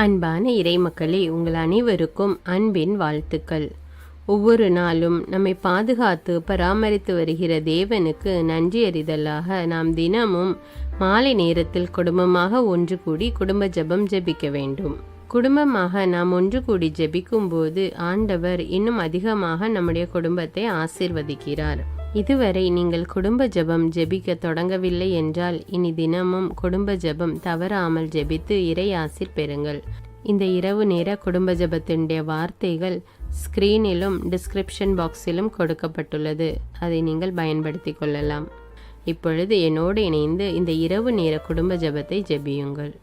அன்பான இறைமக்களே, உங்கள் அனைவருக்கும் அன்பின் வாழ்த்துக்கள். ஒவ்வொரு நாளும் நம்மை பாதுகாத்து பராமரித்து வருகிற தேவனுக்கு நன்றி அறிதலாக நாம் தினமும் மாலை நேரத்தில் குடும்பமாக ஒன்று கூடி குடும்ப ஜெபம் ஜெபிக்க வேண்டும். குடும்பமாக நாம் ஒன்று கூடி ஜெபிக்கும் போது ஆண்டவர் இன்னும் அதிகமாக நம்முடைய குடும்பத்தை ஆசீர்வதிக்கிறார். இதுவரை நீங்கள் குடும்ப ஜெபம் ஜெபிக்க தொடங்கவில்லை என்றால் இனி தினமும் குடும்ப ஜெபம் தவறாமல் ஜெபித்து இறை ஆசீர் பெறுங்கள். இந்த இரவு நேர குடும்ப ஜெபத்தினுடைய வார்த்தைகள் ஸ்க்ரீனிலும் டிஸ்கிரிப்ஷன் பாக்ஸிலும் கொடுக்கப்பட்டுள்ளது. அதை நீங்கள் பயன்படுத்தி கொள்ளலாம். இப்பொழுது என்னோடு இணைந்து இந்த இரவு நேர குடும்ப ஜெபத்தை ஜெபியுங்கள்.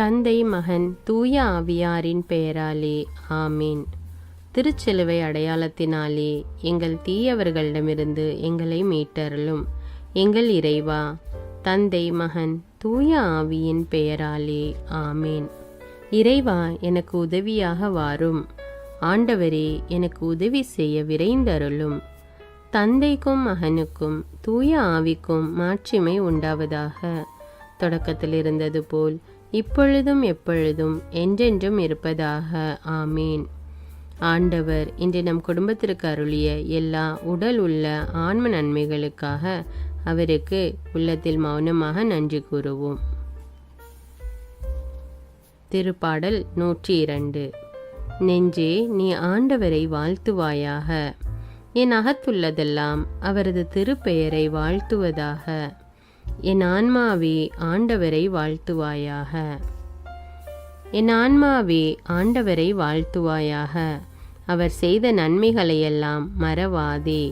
தந்தை, மகன், தூய ஆவியாரின் பெயராலே ஆமீன். திருச்சிலுவை அடையாளத்தினாலே எங்கள் தீயவர்களிடமிருந்து எங்களை மீட்டருளும். எங்கள் இறைவா, தந்தை, மகன், தூய ஆவியின் பெயராலே ஆமீன். இறைவா, எனக்கு உதவியாக வாரும். ஆண்டவரே, எனக்கு உதவி செய்ய விரைந்தருளும். தந்தைக்கும் மகனுக்கும் தூய ஆவிக்கும் மாட்சிமை உண்டாவதாக. தொடக்கத்தில் இருந்தது போல் இப்பொழுதும் எப்பொழுதும் என்றென்றும் இருப்பதாக. ஆமீன். ஆண்டவர் இன்று நம் குடும்பத்திற்கு அருளிய எல்லா உடல் உள்ள ஆன்ம நன்மைகளுக்காக அவருக்கு உள்ளத்தில் மௌனமாக நன்றி கூறுவோம். திருப்பாடல் 102. நெஞ்சே, நீ ஆண்டவரை வாழ்த்துவாயாக. என் அகத்துள்ளதெல்லாம் அவரது திருப்பெயரை வாழ்த்துவதாக. என் ஆன்மாவே, ஆண்டவரை வாழ்த்துவாயாக. என் ஆன்மாவே, ஆண்டவரை வாழ்த்துவாயாக. அவர் செய்த நன்மைகளையெல்லாம் மறவாதே.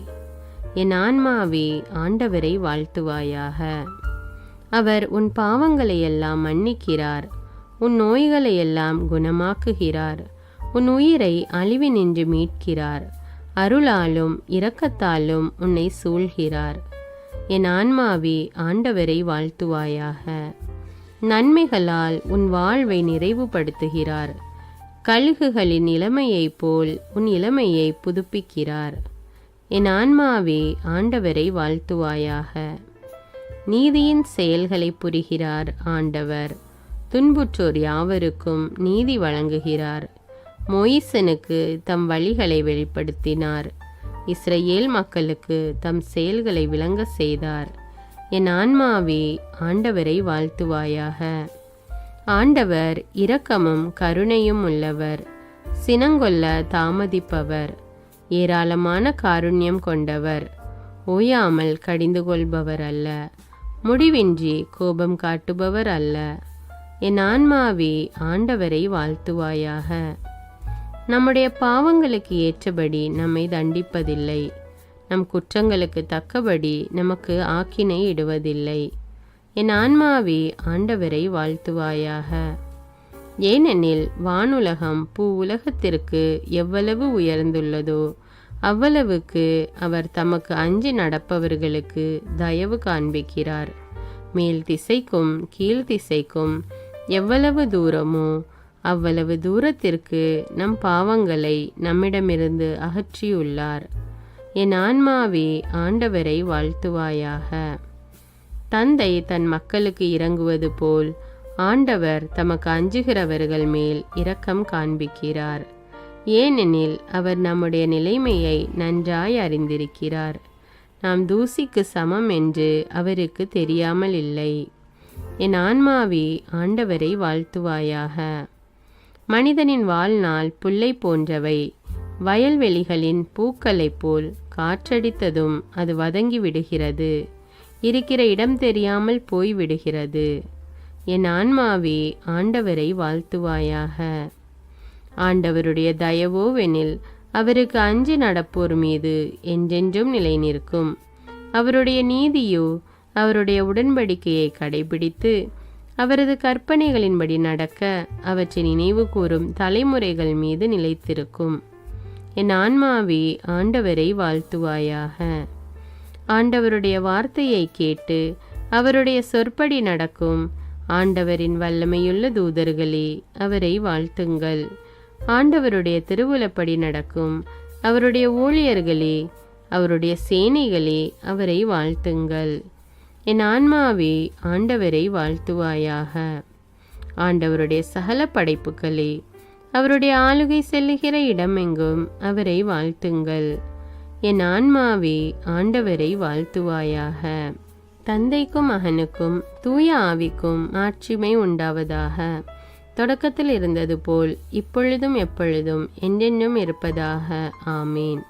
என் ஆன்மாவே, ஆண்டவரை வாழ்த்துவாயாக. அவர் உன் பாவங்களையெல்லாம் மன்னிக்கிறார். உன் நோய்களையெல்லாம் குணமாக்குகிறார். உன் உயிரை அழிவினின்று மீட்கிறார். அருளாலும் இரக்கத்தாலும் உன்னை சூழ்கிறார். என் ஆன்மாவே, ஆண்டவரை வாழ்த்துவாயாக. நன்மைகளால் உன் வாழ்வை நிறைவுபடுத்துகிறார். கழுகுகளின் இளமையைப் போல் உன் இளமையை புதுப்பிக்கிறார். என் ஆன்மாவே, ஆண்டவரை வாழ்த்துவாயாக. நீதியின் செயல்களை புரிகிறார் ஆண்டவர். துன்புற்றோர் யாவருக்கும் நீதி வழங்குகிறார். மோயிசனுக்கு தம் வழிகளை வெளிப்படுத்தினார். இஸ்ரவேல் மக்களுக்கு தம் செயல்களை விளங்க செய்தார். என் ஆன்மாவே, ஆண்டவரை வாழ்த்துவாயாக. ஆண்டவர் இரக்கமும் கருணையும் உள்ளவர், சினங்கொள்ள தாமதிப்பவர், ஏராளமான காருண்யம் கொண்டவர், ஓயாமல் கடிந்து கொள்பவர் அல்ல, முடிவின்றி கோபம் காட்டுபவர் அல்ல. என் ஆன்மாவே, ஆண்டவரை வாழ்த்துவாயாக. நம்முடைய பாவங்களுக்கு ஏற்றபடி நம்மை தண்டிப்பதில்லை. நம் குற்றங்களுக்கு தக்கபடி நமக்கு ஆக்கினை இடுவதில்லை. என் ஆன்மாவே, ஆண்டவரை வாழ்த்துவாயாக. ஏனெனில் வானுலகம் பூ உலகத்திற்கு எவ்வளவு உயர்ந்துள்ளதோ அவ்வளவுக்கு அவர் தமக்கு அஞ்சி நடப்பவர்களுக்கு தயவு காண்பிக்கிறார். மேல் திசைக்கும் கீழ் திசைக்கும் எவ்வளவு தூரமோ அவ்வளவு தூரத்திற்கு நம் பாவங்களை நம்மிடமிருந்து அகற்றியுள்ளார். என் ஆன்மாவே, ஆண்டவரை வாழ்த்துவாயாக. தந்தை தன் மக்களுக்கு இரங்குவது போல் ஆண்டவர் தமக்கு அஞ்சுகிறவர்கள் மேல் இரக்கம் காண்பிக்கிறார். ஏனெனில் அவர் நம்முடைய நிலைமையை நன்றாய் அறிந்திருக்கிறார். நாம் தூசிக்கு சமம் என்று அவருக்கு தெரியாமல் இல்லை. என் ஆன்மாவே, ஆண்டவரை வாழ்த்துவாயாக. மனிதனின் வாழ்நாள் புல்லை போன்றவை. வயல்வெளிகளின் பூக்களைப் போல் காற்றடித்ததும் அது வதங்கி விடுகிறது, இருக்கிற இடம் தெரியாமல் போய்விடுகிறது. என் ஆன்மாவே, ஆண்டவரை வாழ்த்துவாயாக. ஆண்டவருடைய தயவோவெனில் அவருக்கு அஞ்சி நடப்போர் மீது என்றென்றும் நிலை நிற்கும். அவருடைய நீதியோ அவருடைய உடன்படிக்கையை கடைபிடித்து அவரது கற்பனைகளின்படி நடக்க அவற்றை நினைவு கூறும் தலைமுறைகள் மீது நிலைத்திருக்கும். என் ஆன்மாவே, ஆண்டவரை வாழ்த்துவாயாக. ஆண்டவருடைய வார்த்தையை கேட்டு அவருடைய சொற்படி நடக்கும் ஆண்டவரின் வல்லமையுள்ள தூதர்களே, அவரை வாழ்த்துங்கள். ஆண்டவருடைய திருவுளப்படி நடக்கும் அவருடைய ஊழியர்களே, அவருடைய சேனைகளே, அவரை வாழ்த்துங்கள். என் ஆன்மாவே, ஆண்டவரை வாழ்த்துவாயாக. ஆண்டவருடைய சகல படைப்புகளே, அவருடைய ஆளுகை செல்லுகிற இடமெங்கும் அவரை வாழ்த்துங்கள். என் ஆன்மாவே ஆண்டவரை வாழ்த்துவாயாக. தந்தைக்கும் மகனுக்கும் தூய ஆவிக்கும் மாட்சிமை உண்டாவதாக. தொடக்கத்தில் இருந்தது போல் இப்பொழுதும் எப்பொழுதும் என்றென்றும் இருப்பதாக. ஆமேன்.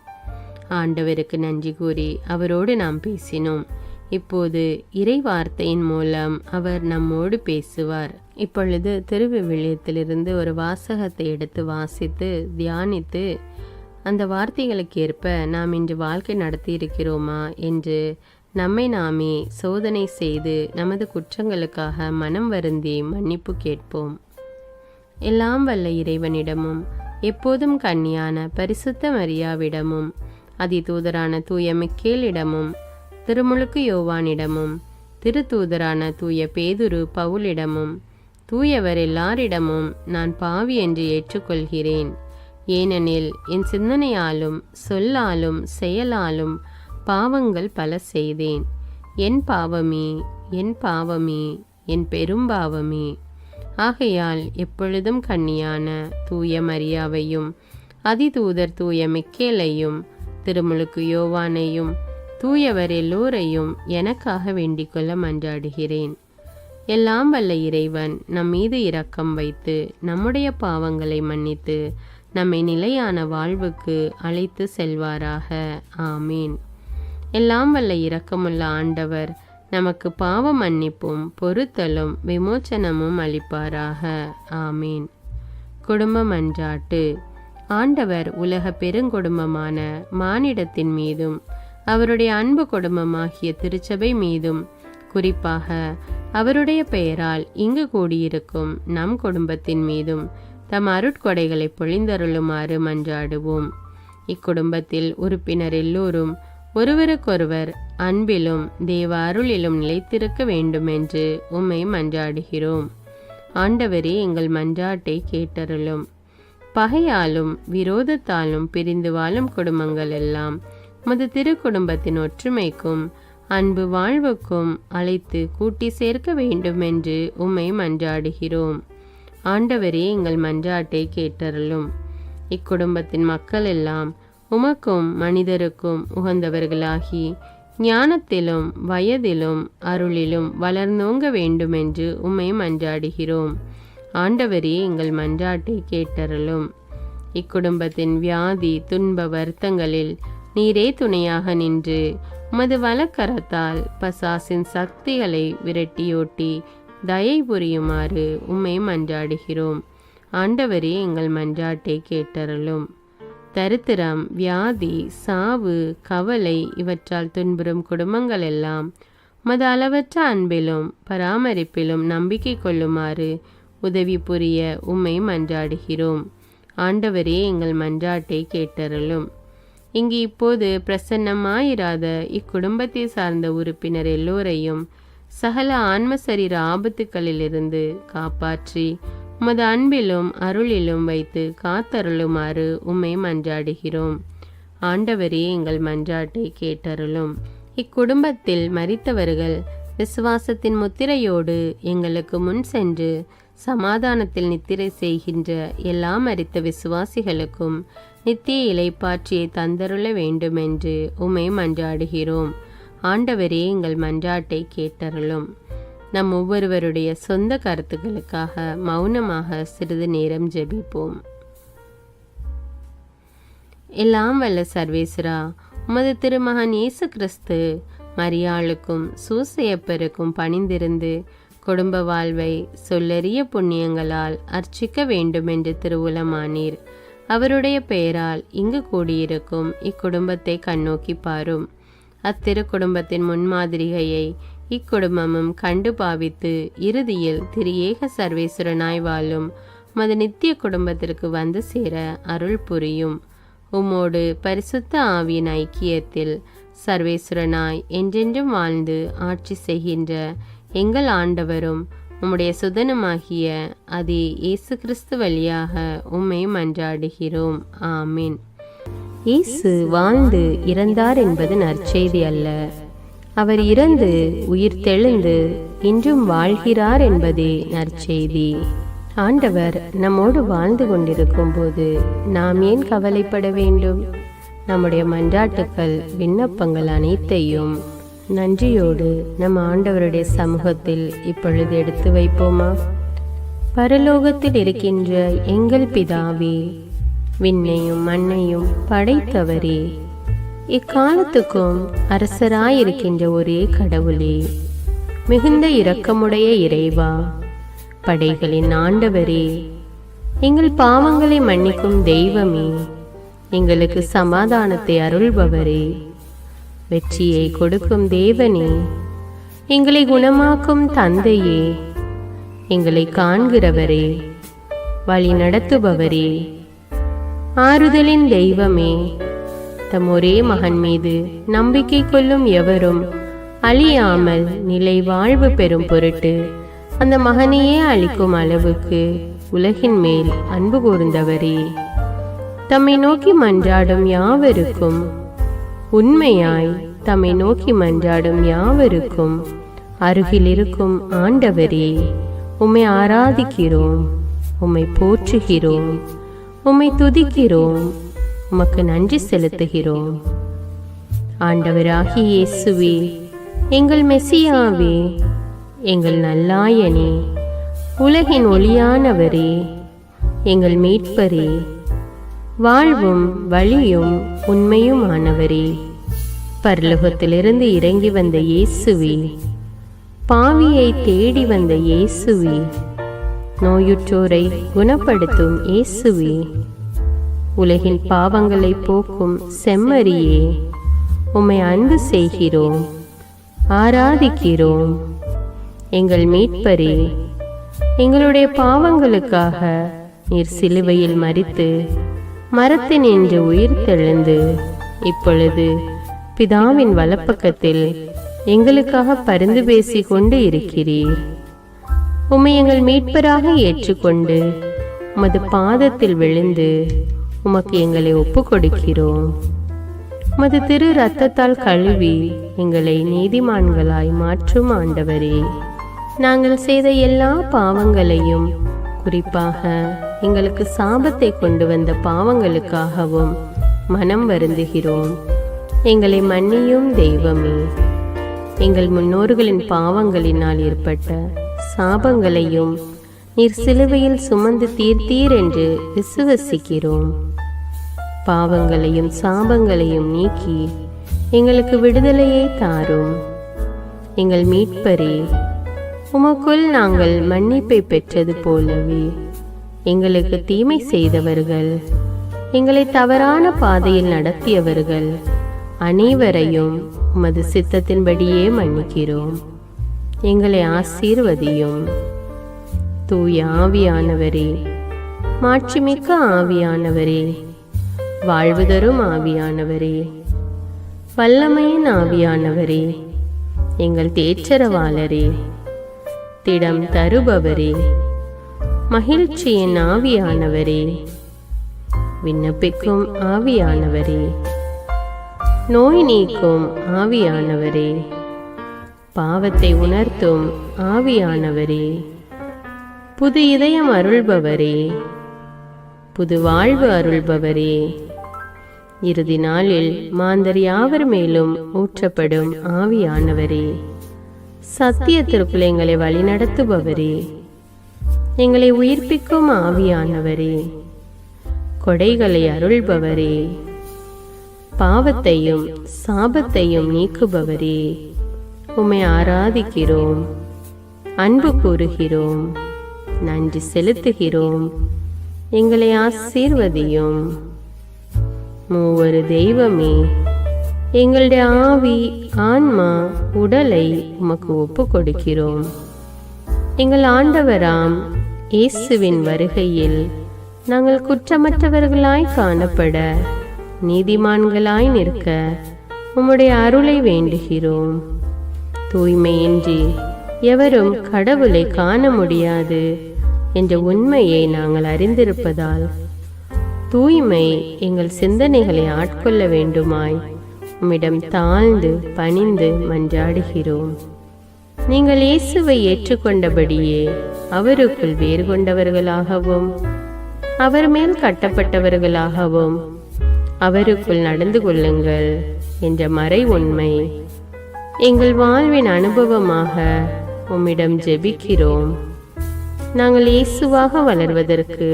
ஆண்டவருக்கு நன்றி கூறி அவரோடு நாம் பேசினோம். இப்போது இறை வார்த்தையின் மூலம் அவர் நம்மோடு பேசுவார். இப்பொழுது திருவிவிலியத்திலிருந்து ஒரு வாசகத்தை எடுத்து வாசித்து தியானித்து அந்த வார்த்தைகளுக்கு ஏற்ப நாம் இன்று வாழ்க்கை நடத்தி இருக்கிறோமா என்று நம்மை நாமே சோதனை செய்து நமது குற்றங்களுக்காக மனம் வருந்தி மன்னிப்பு கேட்போம். எல்லாம் வல்ல இறைவனிடமும் எப்போதும் கன்னியான பரிசுத்த மரியாவிடமும் அதிதூதரான தூய மிக்கேலிடமும் திருமுழுக்கு யோவானிடமும் திருத்தூதரான தூய பேதுரு பவுலிடமும் தூயவர் எல்லாரிடமும் நான் பாவி என்று ஏற்றுக்கொள்கிறேன். ஏனெனில் என் சிந்தனையாலும் சொல்லாலும் செயலாலும் பாவங்கள் பல செய்தேன். என் பாவமே, என் பாவமே, என் பெரும் பாவமே. ஆகையால் எப்பொழுதும் கன்னியான தூய மரியாவையும் அதிதூதர் தூய மிக்கேலையும் திருமுழுக்கு யோவானையும் தூயவர் எல்லோரையும் எனக்காக வேண்டிக் கொள்ள மன்றாடுகிறேன். எல்லாம் வல்ல இறைவன் நம் மீது இரக்கம் வைத்து நம்முடைய பாவங்களை மன்னித்து நம்மை நிலையான வாழ்வுக்கு அழைத்து செல்வாராக. ஆமீன். எல்லாம் வல்ல இரக்கமுள்ள ஆண்டவர் நமக்கு பாவ மன்னிப்பும் பொறுத்தலும் விமோச்சனமும் அளிப்பாராக. ஆமீன். குடும்ப மன்றாட்டு. ஆண்டவர் உலக பெருங்குடும்பமான மானிடத்தின் மீதும் அவருடைய அன்பு குடும்பமாகிய திருச்சபை மீதும் குறிப்பாக அவருடைய பெயரால் இங்கு கூடியிருக்கும் நம் குடும்பத்தின் மீதும் தம் அருட்கொடைகளை பொழிந்தருளுமாறு மன்றாடுவோம். இக்குடும்பத்தில் உறுப்பினர் எல்லோரும் ஒருவருக்கொருவர் அன்பிலும் தேவ அருளிலும் நிலைத்திருக்க வேண்டுமென்று உம்மை மன்றாடுகிறோம். ஆண்டவரே, எங்கள் மன்றாட்டை கேட்டருளும். பகையாலும் விரோதத்தாலும் பிரிந்து வாழும் குடும்பங்கள் எல்லாம் உமது திருக்குடும்பத்தின் ஒற்றுமைக்கும் அன்பு வாழ்வுக்கும் அழைத்து கூட்டி சேர்க்க வேண்டுமென்று உம்மை மன்றாடுகிறோம். ஆண்டவரே, எங்கள் மன்றாட்டை கேட்டருளும். இக்குடும்பத்தின் மக்கள் எல்லாம் உமக்கும் மனிதருக்கும் உகந்தவர்களாகி ஞானத்திலும் வயதிலும் அருளிலும் வளர்ந்தோங்க வேண்டுமென்று உம்மை மன்றாடுகிறோம். ஆண்டவரே, எங்கள் மன்றாட்டை கேட்டருளும். இக்குடும்பத்தின் வியாதி துன்ப வருத்தங்களில் நீரே துணையாக நின்று உமது வலக்கரத்தால் பசாசின் சக்திகளை விரட்டியோட்டி தயை புரியுமாறு உம்மை மன்றாடுகிறோம். ஆண்டவரே, எங்கள் மன்றாட்டை கேட்டருளும். தரித்திரம், வியாதி, சாவு, கவலை இவற்றால் துன்புறும் குடும்பங்கள் எல்லாம் உமது அளவற்ற அன்பிலும் பராமரிப்பிலும் நம்பிக்கை கொள்ளுமாறு உதவி புரிய உம்மை மன்றாடுகிறோம். ஆண்டவரே, எங்கள் மன்றாட்டை கேட்டருளும். இங்கு இப்போது பிரசன்னமாயிராத இக்குடும்பத்தை சார்ந்த உறுப்பினர் எல்லோரையும் சகல ஆன்ம சரீர ஆபத்துக்களிலிருந்து காப்பாற்றி உமது அன்பிலும் அருளிலும் வைத்து காத்தருளுமாறு உம்மை மன்றாடுகிறோம். ஆண்டவரே, எங்கள் மன்றாட்டை கேட்டருளும். இக்குடும்பத்தில் மரித்தவர்கள் விசுவாசத்தின் முத்திரையோடு எங்களுக்கு முன் சென்று சமாதானத்தில் நித்திரை செய்கின்ற எல்லா மரித்த விசுவாசிகளுக்கும் நித்திய இளைப்பாற்றியை தந்தருள வேண்டுமென்று உம்மை மன்றாடுகிறோம். ஆண்டவரே, எங்கள் மன்றாட்டை கேட்டருளும். நம் ஒவ்வொருவருடைய சொந்த கருத்துக்களுக்காக மௌனமாக சிறிது நேரம் ஜெபிப்போம். எல்லாம் வல்ல சர்வேஸ்வரா, உமது திருமகன் இயேசு கிறிஸ்து மரியாளுக்கும் சூசையப்பருக்கும் பணிந்திருந்து குடும்ப வாழ்வை சொல்லறிய புண்ணியங்களால் அர்ச்சிக்க வேண்டுமென்று திருவுளமானீர். அவருடைய பெயரால் இங்கு கூடியிருக்கும் இக்குடும்பத்தை கண்ணோக்கி பாரும். அத்திரு குடும்பத்தின் முன்மாதிரிகையை இக்குடும்பமும் கண்டு பாவித்து இறுதியில் திரியேக சர்வேஸ்வரனாய் வாழும் மது நித்திய குடும்பத்திற்கு வந்து சேர அருள் புரியும். உம்மோடு பரிசுத்த ஆவியின் ஐக்கியத்தில் சர்வேஸ்வரனாய் என்றென்றும் வாழ்ந்து ஆட்சி செய்கின்ற எங்கள் ஆண்டவரும் உம்முடைய சுதனமாகிய அதே இயேசு கிறிஸ்து வழியாக உம்மை மன்றாடுகிறோம். ஆமீன். இயேசு வாழ்ந்து இறந்தார் என்பது நற்செய்தி அல்ல. அவர் இறந்து உயிர் தெழுந்து இன்றும் வாழ்கிறார் என்பதே நற்செய்தி. ஆண்டவர் நம்மோடு வாழ்ந்து கொண்டிருக்கும் போது நாம் ஏன் கவலைப்பட வேண்டும்? நம்முடைய மன்றாட்டுக்கள், விண்ணப்பங்கள் அனைத்தையும் நன்றியோடு நம் ஆண்டவருடைய சமூகத்தில் இப்பொழுது எடுத்து வைப்போமா? பரலோகத்தில் இருக்கின்ற எங்கள் பிதாவே, விண்ணையும் மண்ணையும் படைத்தவரே, இக்காலத்துக்கும் அரசராயிருக்கின்ற ஒரே கடவுளே, மிகுந்த இரக்கமுடைய இறைவா, படைகளின் ஆண்டவரே, எங்கள் பாவங்களை மன்னிக்கும் தெய்வமே, எங்களுக்கு சமாதானத்தை அருள்பவரே, வெற்றியை கொடுக்கும் தேவனே, எங்களை குணமாக்கும் தந்தையே, எங்களை காண்கிறவரே, வழி நடத்துபவரே, ஆறுதலின் தெய்வமே, தம் ஒரே மகன் மீது நம்பிக்கை கொள்ளும் எவரும் அழியாமல் நிலை வாழ்வு பெறும் பொருட்டு அந்த மகனையே அளிக்கும் அளவுக்கு உலகின் மேல் அன்பு கூர்ந்தவரே, தம்மை நோக்கி மன்றாடும் யாவருக்கும், உண்மையாய் தம்மை நோக்கி மன்றாடும் யாவருக்கும் அருகில் இருக்கும் ஆண்டவரே, உம்மை ஆராதிக்கிறோம், உம்மை போற்றுகிறோம், உம்மை துதிக்கிறோம், உமக்கு நன்றி செலுத்துகிறோம். ஆண்டவராகிய இயேசுவே, எங்கள் மெசியாவே, எங்கள் நல்லாயனே, உலகின் ஒளியானவரே, எங்கள் மீட்பரே, வாழ்வும் வழியும் உண்மையுமானவரே, பரலோகத்திலிருந்து இறங்கி வந்த இயேசுவே, பாவியை தேடி வந்த இயேசுவே, நோயுற்றோரை குணப்படுத்தும் இயேசுவே, உலகின் பாவங்களை போக்கும் செம்மறியே, உம்மை அன்பு செய்கிறோம், ஆராதிக்கிறோம். எங்கள் மீட்பரே, எங்களுடைய பாவங்களுக்காக நீர் சிலுவையில் மரித்து மரத்தினின்று உயிர் தெழுந்து இப்பொழுது பிதாவின் வலப்பக்கத்தில் எங்களுக்காக பரிந்து பேசி கொண்டு இருக்கிறீர். உம்மை எங்கள் மீட்பராக ஏற்றுக்கொண்டு உமது பாதத்தில் விழுந்து உமக்கு எங்களை ஒப்பு கொடுக்கிறோம். உமது திரு இரத்தத்தால் கழுவி எங்களை நீதிமான்களாய் மாற்றும் ஆண்டவரே, நாங்கள் செய்த எல்லா பாவங்களையும், குறிப்பாக எங்களுக்கு சாபத்தை கொண்டு வந்த பாவங்களுக்காகவும் மனம் வருந்துகிறோம். எங்களை மன்னியும் தெய்வமே, எங்கள் முன்னோர்களின் பாவங்களினால் ஏற்பட்ட சாபங்களையும் நீர் சிலுவையில் சுமந்து தீர்த்தீர் என்று விசுவசிக்கிறோம். பாவங்களையும் சாபங்களையும் நீக்கி எங்களுக்கு விடுதலையை தாரும். எங்கள் மீட்பரே, உமக்குள் நாங்கள் மன்னிப்பை பெற்றது போலவே எங்களுக்கு தீமை செய்தவர்கள், எங்களை தவறான பாதையில் நடத்தியவர்கள் அனைவரையும் உமது சித்தத்தின்படியே மன்னிக்கிறோம். எங்களை ஆசீர்வதியும். தூய ஆவியானவரே, மாட்சிமிக்க ஆவியானவரே, வாழ்வு தரும் ஆவியானவரே, வல்லமையின் ஆவியானவரே, எங்கள் தேற்றரவாளரே, திடம் தருபவரே, மகிழ்ச்சியின் ஆவியானவரே, விண்ணப்பிக்கும் ஆவியானவரே, நோய் நீக்கும் ஆவியானவரே, பாவத்தை உணர்த்தும் ஆவியானவரே, புது இதயம் அருள்பவரே, புது வாழ்வு அருள்பவரே, இறுதி நாளில் மாந்தர் யாவர் மேலும் ஊற்றப்படும் ஆவியானவரே, சத்தியத்திற்குள் எங்களை வழிநடத்துபவரே, எங்களை உயிர்ப்பிக்கும் ஆவியானவரே, கொடைகளை அருள்பவரே, பாவத்தையும் சாபத்தையும் நீக்குபவரே, உம்மை ஆராதிக்கிறோம், அன்பு கூறுகிறோம், நன்றி செலுத்துகிறோம். எங்களை ஆசீர்வதியும். மூவரு தெய்வமே, எங்களுடைய ஆவி, ஆன்மா, உடலை உமக்கு ஒப்பு கொடுக்கிறோம். எங்கள் ஆண்டவராம் இயேசுவின் வருகையில் நாங்கள் குற்றமற்றவர்களாய் காணப்பட, நீதிமான்களாய் நிற்க உம்முடைய அருளை வேண்டுகிறோம். தூய்மையின்றி எவரும் கடவுளை காண முடியாது என்ற உண்மையை நாங்கள் அறிந்திருப்பதால் தூய்மை எங்கள் சிந்தனைகளை ஆட்கொள்ள வேண்டுமாய் உம்மிடம் தாழ்ந்து பணிந்து மன்றாடுகிறோம். நீங்கள் இயேசுவை ஏற்றுக்கொண்டபடியே அவருக்குள் வேறு கொண்டவர்களாகவும் அவர் மேல் கட்டப்பட்டவர்களாகவும் அவருக்குள் நடந்து கொள்ளுங்கள் என்ற மறை உண்மை எங்கள் வாழ்வின் அனுபவமாக உம்மிடம் ஜெபிக்கிறோம். நாங்கள் இயேசுவாக வளர்வதற்கு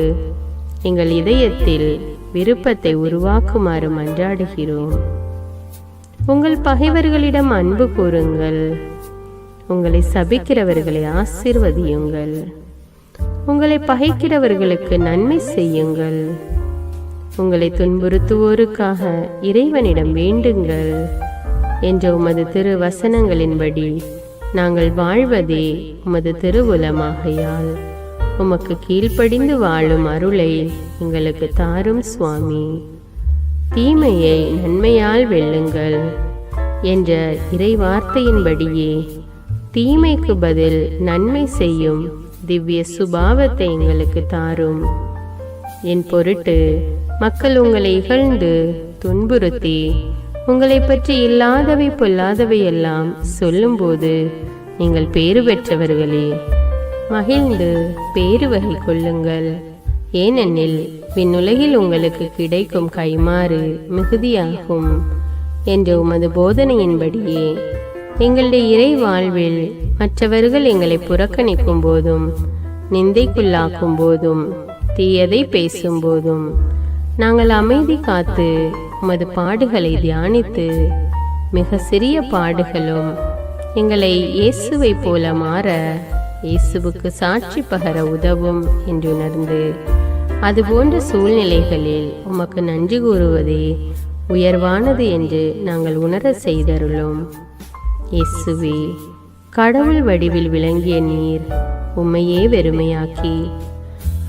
எங்கள் இதயத்தில் விருப்பத்தை உருவாக்குமாறு மன்றாடுகிறோம். உங்கள் பகைவர்களிடம் அன்பு கூறுங்கள். உங்களை சபிக்கிறவர்களை ஆசீர்வதியுங்கள். உங்களை பகைக்கிறவர்களுக்கு நன்மை செய்யுங்கள். உங்களை துன்புறுத்துவோருக்காக இறைவனிடம் வேண்டுங்கள் என்ற உமது திரு வசனங்களின்படி நாங்கள் வாழ்வதே உமது திருவுலமாகையால் உமக்கு கீழ்ப்படிந்து வாழும் அருளை எங்களுக்கு தாரும் சுவாமி. தீமையை நன்மையால் வெல்லுங்கள் என்ற இறை வார்த்தையின்படியே தீமைக்கு பதில் நன்மை செய்யும் திவ்ய சுபாவத்தை எங்களுக்கு தாரும். என் பொருட்டு மக்கள் உங்களை இகழ்ந்து துன்புறுத்தி உங்களை பற்றி இல்லாதவை பொல்லாதவை எல்லாம் சொல்லும்போது நீங்கள் பேறு பெற்றவர்களே, மகிழ்ந்து பேறு வகை கொள்ளுங்கள். ஏனெனில் விண்ணுலகில் உங்களுக்கு கிடைக்கும் கைமாறு மிகுதியாகும் என்ற உமது போதனையின்படியே எங்களுடைய இறை வாழ்வில் மற்றவர்கள் எங்களை புறக்கணிக்கும் போதும் நிந்தைக்குள்ளாக்கும் போதும் தீயதை பேசும் போதும் நாங்கள் அமைதி காத்து உமது பாடுகளை தியானித்து மிக சிறிய பாடுகளும் எங்களை இயேசுவை போல மாற இயேசுவுக்கு சாட்சி பகர உதவும் என்று உணர்ந்து அதுபோன்ற சூழ்நிலைகளில் உமக்கு நன்றி கூறுவதே உயர்வானது என்று நாங்கள் உணர செய்தருளும். இயேசுவே, கடவுள் வடிவில் விளங்கிய நீர் உம்மையே வெறுமையாக்கி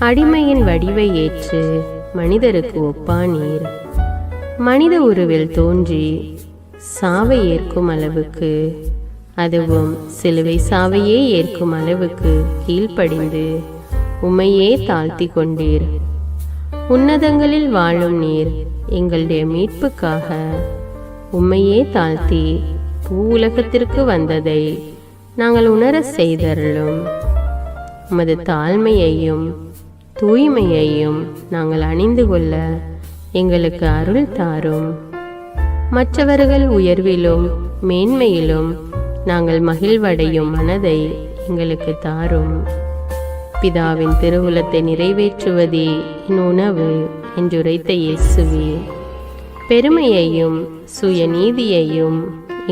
அடிமையின் வடிவை ஏற்று மனிதருக்கு ஒப்பானீர். மனித உருவில் தோன்றி சாவை ஏற்கும் அளவுக்கு, அதுவும் சிலுவை சாவையே ஏற்கும் அளவுக்கு கீழ்ப்படிந்து உம்மையே தாழ்த்தி கொண்டீர். உன்னதங்களில் வாழும் நீர் எங்களுடைய மீட்புக்காக உம்மையே தாழ்த்தி பூவுலகத்திற்கு வந்ததை நாங்கள் உணர செய்தருளும். உமது தாழ்மையையும் தூய்மையையும் நாங்கள் அணிந்து கொள்ள எங்களுக்கு அருள் தாரும். மற்றவர்கள் உயர்விலும் மேன்மையிலும் நாங்கள் மகிழ்வடையும் மனதை எங்களுக்கு தாரும். பிதாவின் திருவுலத்தை நிறைவேற்றுவதே என் உணவு என்றுரைத்த இயேசுவே, பெருமையையும் சுயநீதியையும்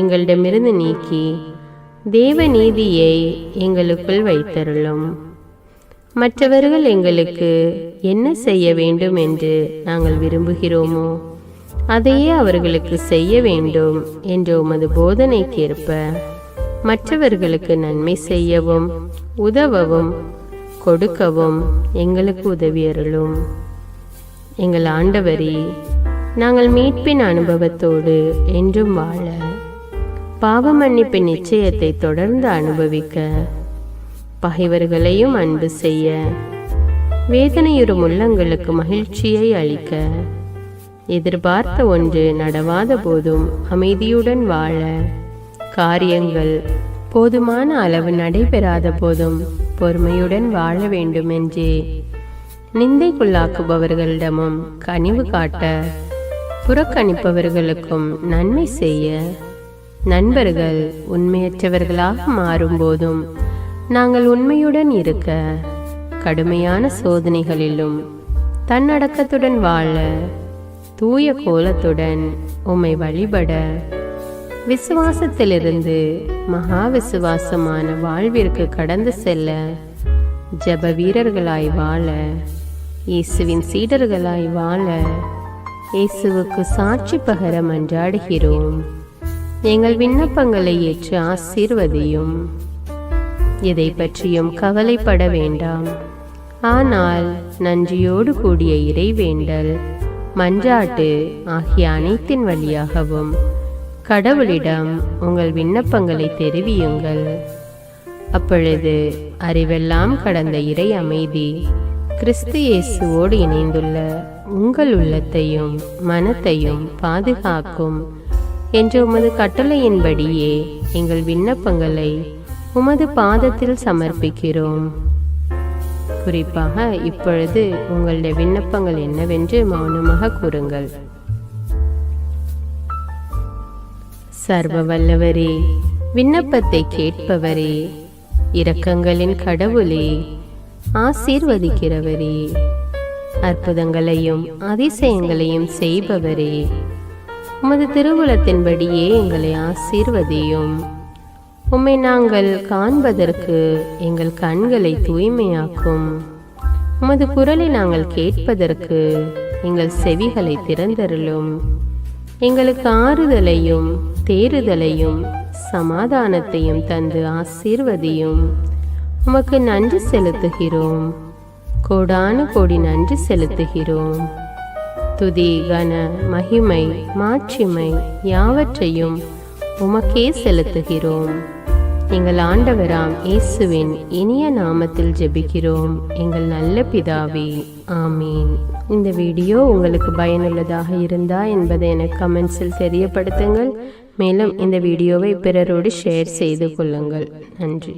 எங்களிடமிருந்து நீக்கி தேவ நீதியை எங்களுக்குள் வைத்தருளும். மற்றவர்கள் எங்களுக்கு என்ன செய்ய வேண்டும் என்று நாங்கள் விரும்புகிறோமோ அதையே அவர்களுக்கு செய்ய வேண்டும் என்ற உமது போதனைக்கேற்ப மற்றவர்களுக்கு நன்மை செய்யவும் உதவவும் கொடுக்கவும் எங்களுக்கு உதவியருளும். எங்கள் ஆண்டவரே, நாங்கள் மீட்பின் அனுபவத்தோடு என்றும் வாழ, பாவ மன்னிப்பின் நிச்சயத்தை தொடர்ந்து அனுபவிக்க, பகைவர்களையும் அன்பு செய்ய, வேதனையுறும் உள்ளங்களுக்கு மகிழ்ச்சியை அளிக்க, எதிர்பார்த்த ஒன்று நடவாத போதும் அமைதியுடன் வாழ, காரியங்கள் போதுமான அளவு நடைபெறாத போதும் பொறுமையுடன் வாழ வேண்டும் என்றே நிந்தைக்குள்ளாக்குபவர்களிடமும் கனிவு காட்ட, புறக்கணிப்பவர்களுக்கும் நன்மை செய்ய, நண்பர்கள் உண்மையற்றவர்களாக மாறும்போதும் நாங்கள் உண்மையுடன் இருக்க, கடுமையான சோதனைகளிலும் தன்னடக்கத்துடன் வாழ, தூய கோலத்துடன் உம்மை வழிபட, விசுவாசத்திலிருந்து மகா விசுவாசமான வாழ்விற்கு கடந்து செல்ல, ஜப வீரர்களாய் வாழ, இயேசுவின் சீடர்களாய் வாழ, இயேசுவுக்கு சாட்சி பகர மன்றாடுகிறோம். எங்கள் விண்ணப்பங்களை ஏற்று ஆசீர்வதியும். எதை பற்றியும் கவலைப்பட வேண்டாம். ஆனால் நன்றியோடு கூடிய இறைவேண்டல், மன்றாட்டு ஆகிய அனைத்தின் வழியாகவும் கடவுளிடம் உங்கள் விண்ணப்பங்களை தெரிவியுங்கள். அப்பொழுது அறிவெல்லாம் கடந்த இறை அமைதி கிறிஸ்து இயேசுவோடு இணைந்துள்ள உங்கள் உள்ளத்தையும் மனத்தையும் பாதுகாக்கும் என்ற உமது கட்டளையின்படியே எங்கள் விண்ணப்பங்களை உமது பாதத்தில் சமர்ப்பிக்கிறோம். குறிப்பாக இப்பொழுது உங்களுடைய விண்ணப்பங்கள் என்னவென்று மௌனமாக கூறுங்கள். சர்வ வல்லவரே, விண்ணப்பத்தை கேட்பவரே, இரக்கங்களின் கடவுளே, ஆசீர்வதிக்கிறவரே, அற்புதங்களையும் அதிசயங்களையும் செய்பவரே, உமது திருவுளத்தின்படியே எங்களை ஆசீர்வதியும். உம்மை நாங்கள் காண்பதற்கு எங்கள் கண்களை தூய்மையாக்கும். உமது குரலை நாங்கள் கேட்பதற்கு எங்கள் செவிகளை திறந்தருளும். எங்களுக்கு ஆறுதலையும் தேறுதலையும் சமாதானத்தையும் தந்து ஆசீர்வதியும். உமக்கு நன்றி செலுத்துகிறோம். கோடானு கோடி நன்றி செலுத்துகிறோம். துதி, கன, மகிமை, மாட்சிமை யாவற்றையும் உமக்கே செலுத்துகிறோம். எங்கள் ஆண்டவராம் இயேசுவின் இனிய நாமத்தில் ஜெபிக்கிறோம் எங்கள் நல்ல பிதாவே, ஆமீன். இந்த வீடியோ உங்களுக்கு பயனுள்ளதாக இருந்தா என்பதை எனக்கு கமெண்ட்ஸில் தெரியப்படுத்துங்கள். மேலும் இந்த வீடியோவை பிறரோடு ஷேர் செய்து கொள்ளுங்கள். நன்றி.